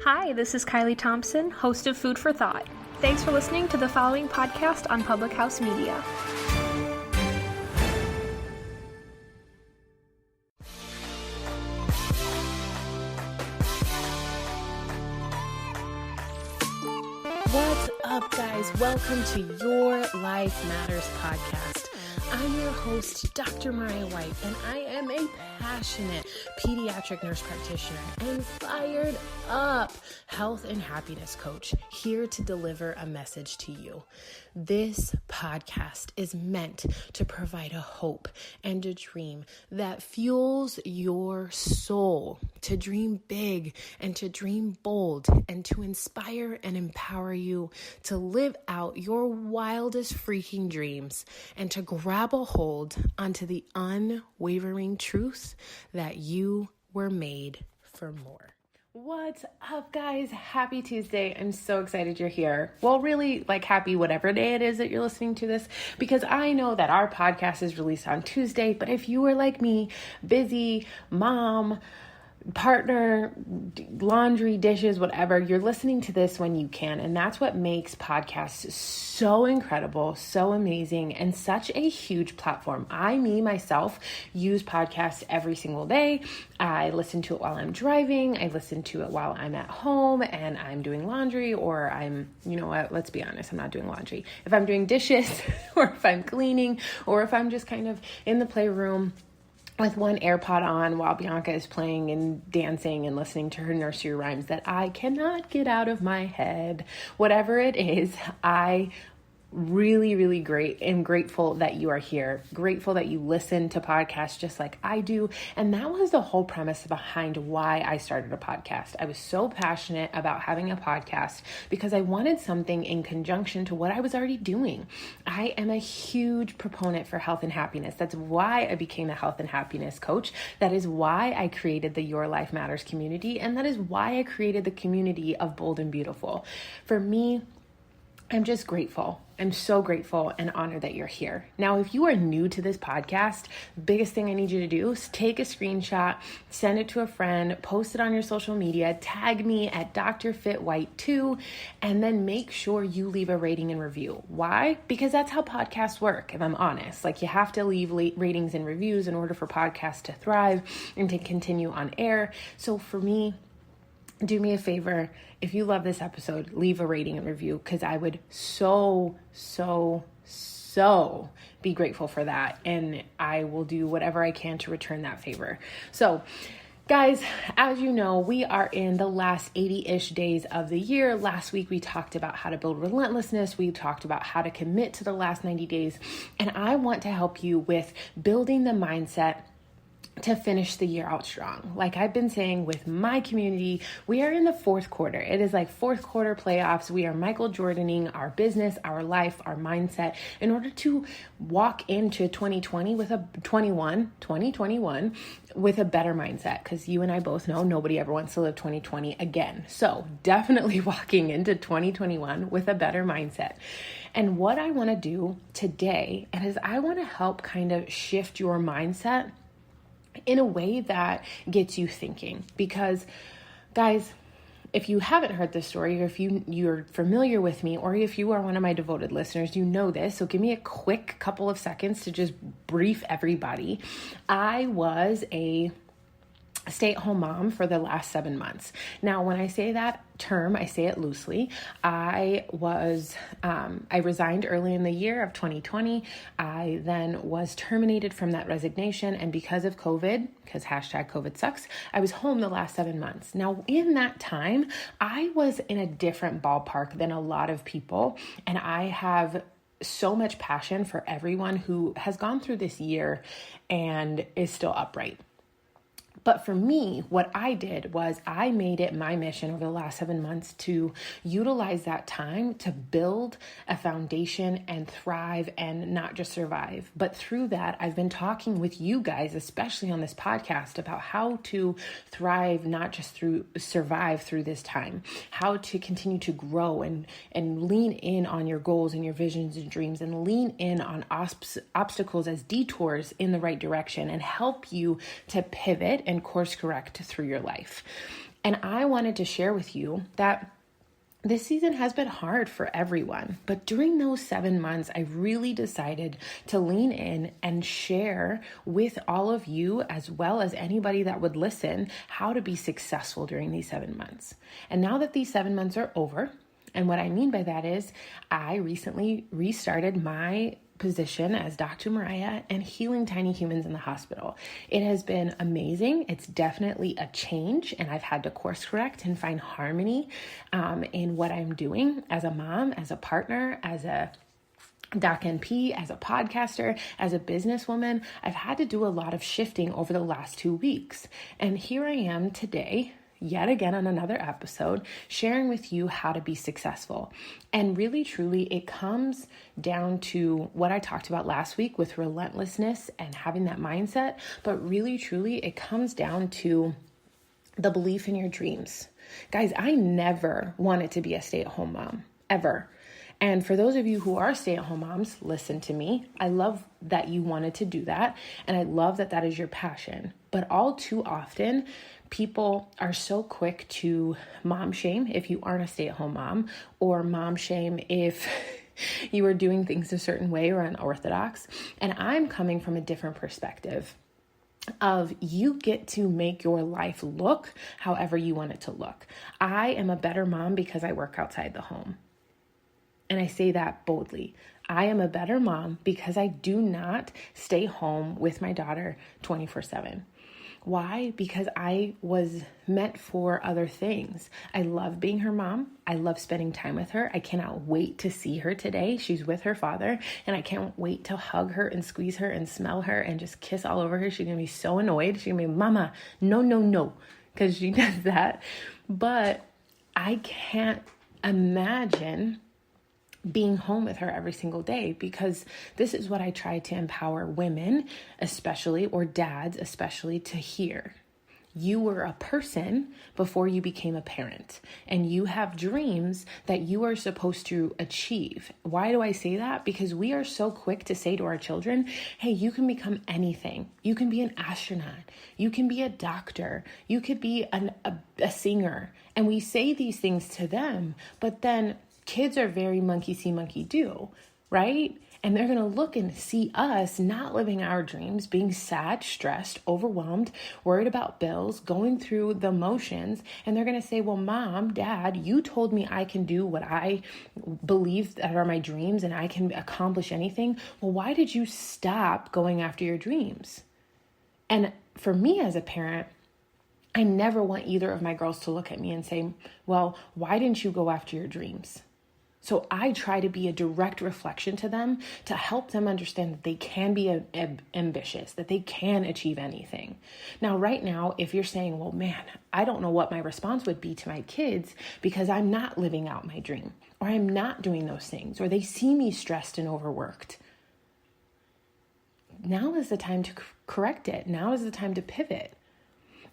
Hi, this is Kylie Thompson, host of Food for Thought. Thanks for listening to the following podcast on Public House Media. What's up, guys? Welcome to Your Life Matters podcast. I'm your host, Dr. Mariah White, and I am a passionate pediatric nurse practitioner and fired up health and happiness coach here to deliver a message to you. This podcast is meant to provide a hope and a dream that fuels your soul to dream big and to dream bold and to inspire and empower you to live out your wildest freaking dreams and to grab a hold onto the unwavering truth that you were made for more. What's up, guys? Happy Tuesday. I'm so excited you're here. Well, really, happy whatever day it is that you're listening to this, because I know that our podcast is released on Tuesday, but if you were like me, busy, mom, partner, laundry, dishes, whatever, you're listening to this when you can. And that's what makes podcasts so incredible, so amazing, and such a huge platform. Myself, use podcasts every single day. I listen to it while I'm driving. I listen to it while I'm at home and I'm doing laundry, or let's be honest, I'm not doing laundry. If I'm doing dishes or if I'm cleaning, or if I'm just kind of in the playroom with one AirPod on while Bianca is playing and dancing and listening to her nursery rhymes that I cannot get out of my head. Whatever it is, I really grateful that you are here. Grateful that you listen to podcasts just like I do. And that was the whole premise behind why I started a podcast. I was so passionate about having a podcast because I wanted something in conjunction to what I was already doing. I am a huge proponent for health and happiness. That's why I became a health and happiness coach. That is why I created the Your Life Matters community. And that is why I created the community of Bold and Beautiful. For me, I'm just grateful. I'm so grateful and honored that you're here. Now, if you are new to this podcast, the biggest thing I need you to do is take a screenshot, send it to a friend, post it on your social media, tag me at drfitwhite2, and then make sure you leave a rating and review. Why? Because that's how podcasts work, if I'm honest. You have to leave ratings and reviews in order for podcasts to thrive and to continue on air. So for me, do me a favor. If you love this episode, leave a rating and review, because I would so be grateful for that. And I will do whatever I can to return that favor. So guys, as you know, we are in the last 80-ish days of the year. Last week, we talked about how to build relentlessness. We talked about how to commit to the last 90 days. And I want to help you with building the mindset to finish the year out strong. Like I've been saying with my community, we are in the fourth quarter. It is like fourth quarter playoffs. We are Michael Jordaning our business, our life, our mindset in order to walk into 2021 with a better mindset. Because you and I both know nobody ever wants to live 2020 again. So definitely walking into 2021 with a better mindset. And what I want to do today is I want to help kind of shift your mindset in a way that gets you thinking. Because guys, if you haven't heard this story, or if you're familiar with me, or if you are one of my devoted listeners, you know this. So give me a quick couple of seconds to just brief everybody. I was a stay-at-home mom for the last 7 months. Now, when I say that term, I say it loosely. I resigned early in the year of 2020. I then was terminated from that resignation. And because of COVID, because #COVID sucks, I was home the last 7 months. Now, in that time, I was in a different ballpark than a lot of people. And I have so much passion for everyone who has gone through this year and is still upright. But for me, what I did was I made it my mission over the last 7 months to utilize that time to build a foundation and thrive and not just survive. But through that, I've been talking with you guys, especially on this podcast, about how to thrive, not just survive through this time, how to continue to grow and lean in on your goals and your visions and dreams, and lean in on obstacles as detours in the right direction, and help you to pivot and course correct through your life. And I wanted to share with you that this season has been hard for everyone, but during those 7 months, I really decided to lean in and share with all of you, as well as anybody that would listen, how to be successful during these 7 months. And now that these 7 months are over, and what I mean by that is I recently restarted my position as Dr. Mariah and healing tiny humans in the hospital. It has been amazing. It's definitely a change, and I've had to course correct and find harmony in what I'm doing as a mom, as a partner, as a Doc NP, as a podcaster, as a businesswoman. I've had to do a lot of shifting over the last 2 weeks. And here I am today, yet again on another episode, sharing with you how to be successful. And really, truly, it comes down to what I talked about last week with relentlessness and having that mindset. But really, truly, it comes down to the belief in your dreams. Guys, I never wanted to be a stay-at-home mom, ever. And for those of you who are stay-at-home moms, listen to me. I love that you wanted to do that. And I love that that is your passion. But all too often, people are so quick to mom shame if you aren't a stay-at-home mom, or mom shame if you are doing things a certain way or unorthodox. And I'm coming from a different perspective of you get to make your life look however you want it to look. I am a better mom because I work outside the home. And I say that boldly. I am a better mom because I do not stay home with my daughter 24/7. Why? Because I was meant for other things. I love being her mom. I love spending time with her. I cannot wait to see her today. She's with her father, and I can't wait to hug her and squeeze her and smell her and just kiss all over her. She's going to be so annoyed. She's going to be, Mama, no, because she does that. But I can't imagine being home with her every single day, because this is what I try to empower women, especially, or dads, especially, to hear. You were a person before you became a parent, and you have dreams that you are supposed to achieve. Why do I say that? Because we are so quick to say to our children, hey, you can become anything. You can be an astronaut. You can be a doctor. You could be a singer. And we say these things to them, but then kids are very monkey see, monkey do, right? And they're going to look and see us not living our dreams, being sad, stressed, overwhelmed, worried about bills, going through the motions. And they're going to say, well, Mom, Dad, you told me I can do what I believe that are my dreams and I can accomplish anything. Well, why did you stop going after your dreams? And for me as a parent, I never want either of my girls to look at me and say, well, why didn't you go after your dreams? So I try to be a direct reflection to them to help them understand that they can be ambitious, that they can achieve anything. Now, right now, if you're saying, well, man, I don't know what my response would be to my kids because I'm not living out my dream, or I'm not doing those things, or they see me stressed and overworked. Now is the time to correct it. Now is the time to pivot.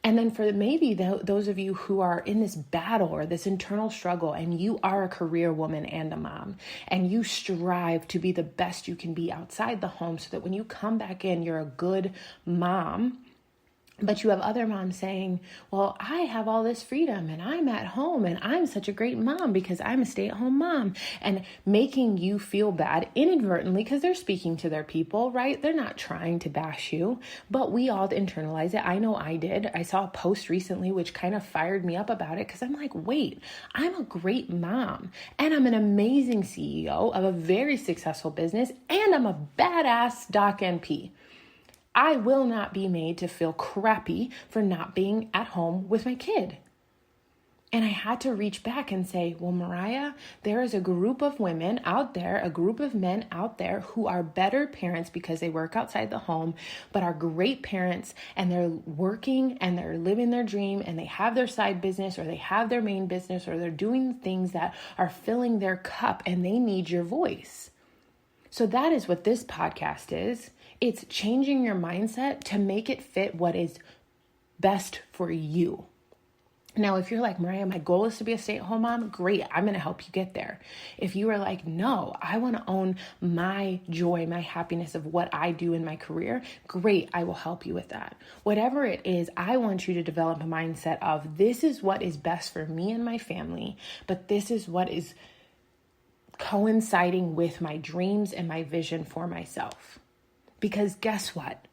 And then for maybe those of you who are in this battle or this internal struggle, and you are a career woman and a mom, and you strive to be the best you can be outside the home so that when you come back in, you're a good mom. But you have other moms saying, well, I have all this freedom and I'm at home and I'm such a great mom because I'm a stay-at-home mom, and making you feel bad inadvertently because they're speaking to their people, right? They're not trying to bash you, but we all internalize it. I know I did. I saw a post recently which kind of fired me up about it because I'm like, wait, I'm a great mom and I'm an amazing CEO of a very successful business and I'm a badass Doc NP. I will not be made to feel crappy for not being at home with my kid. And I had to reach back and say, well, Mariah, there is a group of women out there, a group of men out there who are better parents because they work outside the home, but are great parents, and they're working and they're living their dream, and they have their side business, or they have their main business, or they're doing things that are filling their cup, and they need your voice. So that is what this podcast is. It's changing your mindset to make it fit what is best for you. Now, if you're like, Mariah, my goal is to be a stay-at-home mom, great, I'm going to help you get there. If you are like, no, I want to own my joy, my happiness of what I do in my career, great, I will help you with that. Whatever it is, I want you to develop a mindset of this is what is best for me and my family, but this is what is coinciding with my dreams and my vision for myself. Because guess what?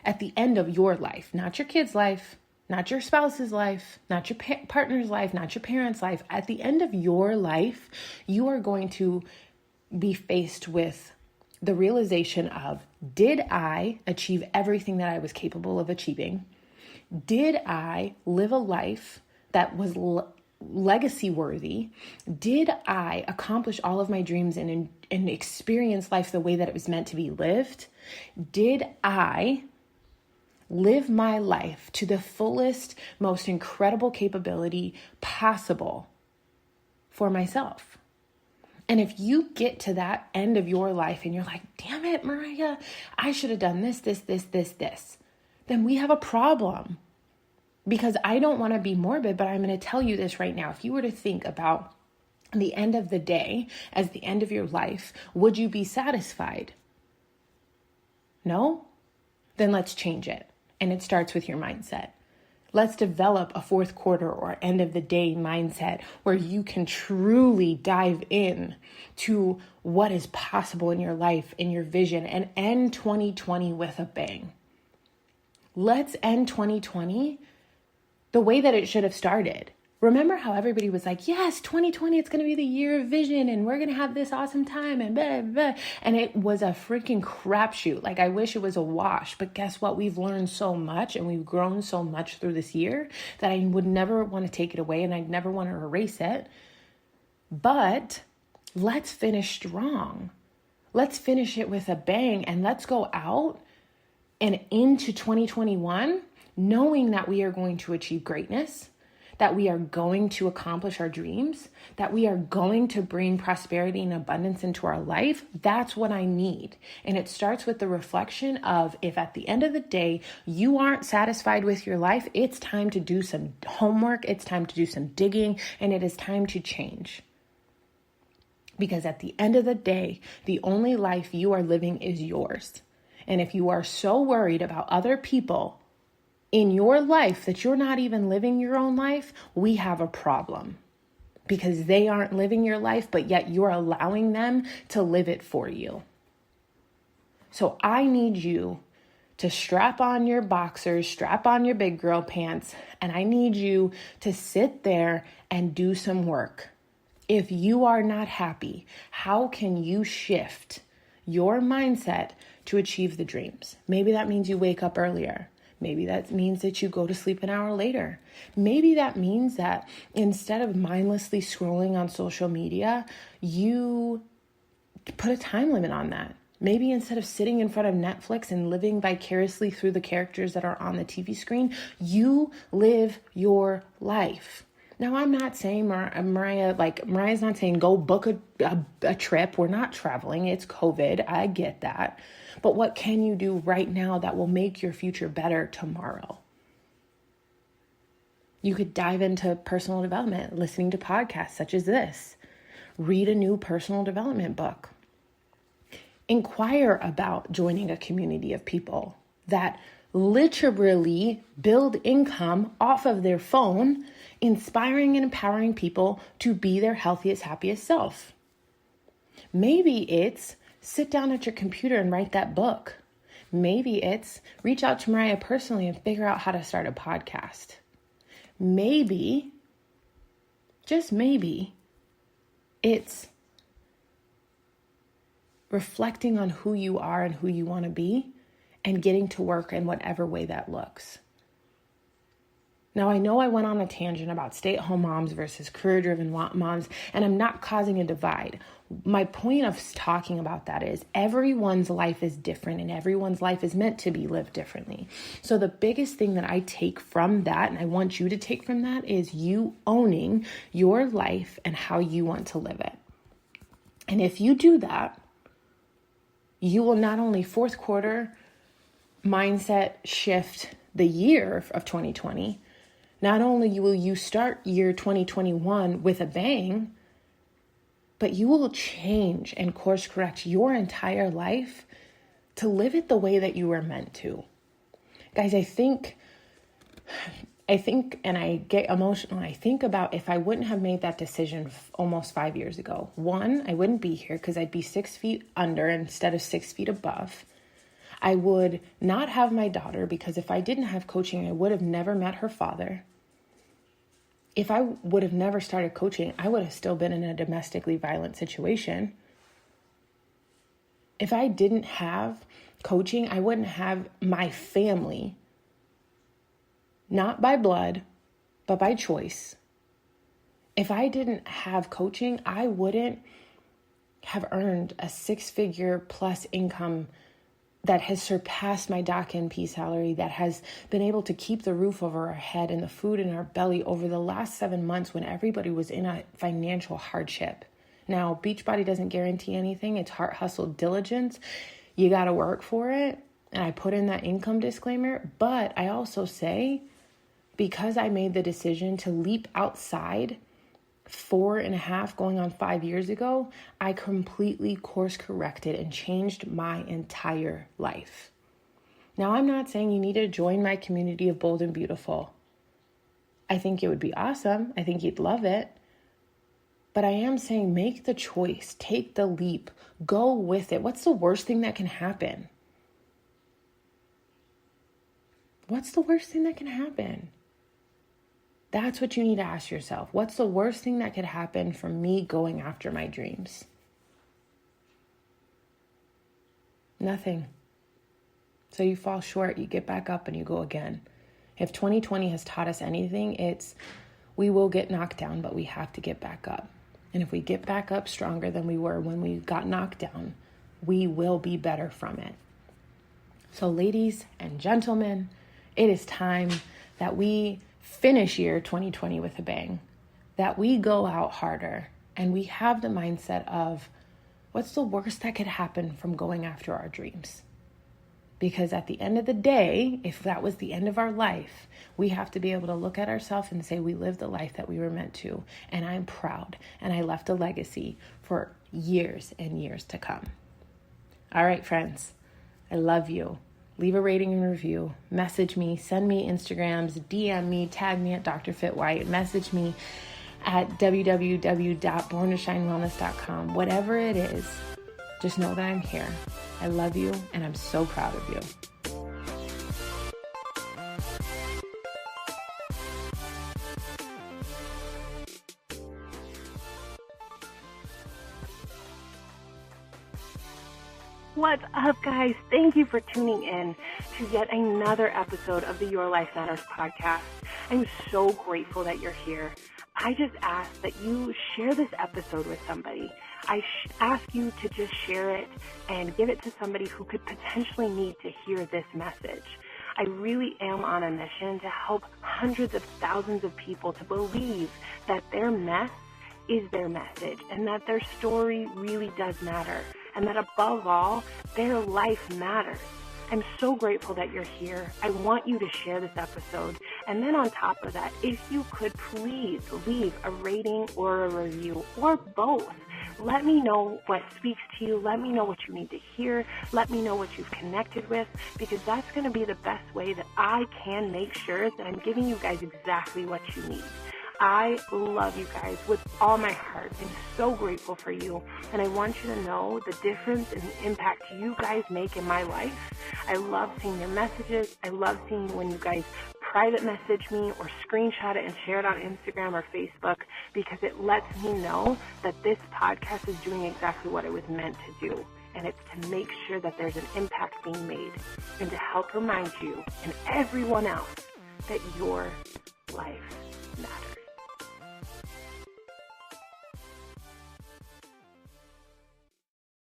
At the end of your life, not your kid's life, not your spouse's life, not your partner's life, not your parents' life. At the end of your life, you are going to be faced with the realization of, did I achieve everything that I was capable of achieving? Did I live a life that was legacy worthy? Did I accomplish all of my dreams and experience life the way that it was meant to be lived? Did I live my life to the fullest, most incredible capability possible for myself? And if you get to that end of your life and you're like, damn it, Mariah, I should have done this, then we have a problem. Because I don't want to be morbid, but I'm going to tell you this right now. If you were to think about the end of the day as the end of your life, would you be satisfied? No? Then let's change it. And it starts with your mindset. Let's develop a fourth quarter or end of the day mindset where you can truly dive in to what is possible in your life, in your vision, and end 2020 with a bang. Let's end 2020 the way that it should have started. Remember how everybody was like, yes, 2020, it's going to be the year of vision and we're going to have this awesome time and blah, blah. And it was a freaking crapshoot. Like, I wish it was a wash, but guess what? We've learned so much and we've grown so much through this year that I would never want to take it away and I'd never want to erase it. But let's finish strong. Let's finish it with a bang and let's go out and into 2021 knowing that we are going to achieve greatness, that we are going to accomplish our dreams, that we are going to bring prosperity and abundance into our life. That's what I need. And it starts with the reflection of, if at the end of the day, you aren't satisfied with your life, it's time to do some homework, it's time to do some digging, and it is time to change. Because at the end of the day, the only life you are living is yours. And if you are so worried about other people in your life that you're not even living your own life, we have a problem because they aren't living your life, but yet you're allowing them to live it for you. So I need you to strap on your boxers, strap on your big girl pants, and I need you to sit there and do some work. If you are not happy, how can you shift your mindset to achieve the dreams? Maybe that means you wake up earlier. Maybe that means that you go to sleep an hour later. Maybe that means that instead of mindlessly scrolling on social media, you put a time limit on that. Maybe instead of sitting in front of Netflix and living vicariously through the characters that are on the TV screen, you live your life. Now, I'm not saying, Mariah's not saying go book a trip. We're not traveling. It's COVID. I get that. But what can you do right now that will make your future better tomorrow? You could dive into personal development, listening to podcasts such as this. Read a new personal development book. Inquire about joining a community of people that literally build income off of their phone, inspiring and empowering people to be their healthiest, happiest self. Maybe it's sit down at your computer and write that book. Maybe it's reach out to Mariah personally and figure out how to start a podcast. Maybe, just maybe, it's reflecting on who you are and who you want to be and getting to work in whatever way that looks. Now, I know I went on a tangent about stay-at-home moms versus career-driven moms, and I'm not causing a divide. My point of talking about that is everyone's life is different and everyone's life is meant to be lived differently. So the biggest thing that I take from that, and I want you to take from that, is you owning your life and how you want to live it. And if you do that, you will not only fourth quarter mindset shift the year of 2020, Not only will you start year 2021 with a bang, but you will change and course correct your entire life to live it the way that you were meant to. Guys, I think, and I get emotional. I think about if I wouldn't have made that decision almost 5 years ago. One, I wouldn't be here because I'd be 6 feet under instead of 6 feet above. I would not have my daughter because if I didn't have coaching, I would have never met her father. If I would have never started coaching, I would have still been in a domestically violent situation. If I didn't have coaching, I wouldn't have my family, not by blood, but by choice. If I didn't have coaching, I wouldn't have earned a 6-figure plus income that has surpassed my DACA and P salary, that has been able to keep the roof over our head and the food in our belly over the last 7 months when everybody was in a financial hardship. Now, Beachbody doesn't guarantee anything. It's heart, hustle, diligence. You got to work for it. And I put in that income disclaimer. But I also say, because I made the decision to leap outside 4.5 going on 5 years ago, I completely course corrected and changed my entire life. Now, I'm not saying you need to join my community of Bold and Beautiful. I think it would be awesome. I think you'd love it. But I am saying make the choice, take the leap, go with it. What's the worst thing that can happen? What's the worst thing that can happen? That's what you need to ask yourself. What's the worst thing that could happen from me going after my dreams? Nothing. So you fall short, you get back up and you go again. If 2020 has taught us anything, it's we will get knocked down, but we have to get back up. And if we get back up stronger than we were when we got knocked down, we will be better from it. So ladies and gentlemen, it is time that we finish year 2020 with a bang, that we go out harder and we have the mindset of what's the worst that could happen from going after our dreams? Because at the end of the day, if that was the end of our life, we have to be able to look at ourselves and say we lived the life that we were meant to. And I'm proud and I left a legacy for years and years to come. All right, friends, I love you. Leave a rating and review, message me, send me Instagrams, DM me, tag me at Dr. Fit White, message me at www.borntoshinewellness.com. Whatever it is, just know that I'm here. I love you and I'm so proud of you. What's up, guys? Thank you for tuning in to yet another episode of the Your Life Matters podcast. I'm so grateful that you're here. I just ask that you share this episode with somebody. I ask you to just share it and give it to somebody who could potentially need to hear this message. I really am on a mission to help hundreds of thousands of people to believe that their mess is their message and that their story really does matter. And that above all, their life matters. I'm so grateful that you're here. I want you to share this episode. And then on top of that, if you could please leave a rating or a review or both. Let me know what speaks to you. Let me know what you need to hear. Let me know what you've connected with, because that's going to be the best way that I can make sure that I'm giving you guys exactly what you need. I love you guys with all my heart. I'm so grateful for you. And I want you to know the difference and the impact you guys make in my life. I love seeing your messages. I love seeing when you guys private message me or screenshot it and share it on Instagram or Facebook, because it lets me know that this podcast is doing exactly what it was meant to do. And it's to make sure that there's an impact being made and to help remind you and everyone else that your life matters.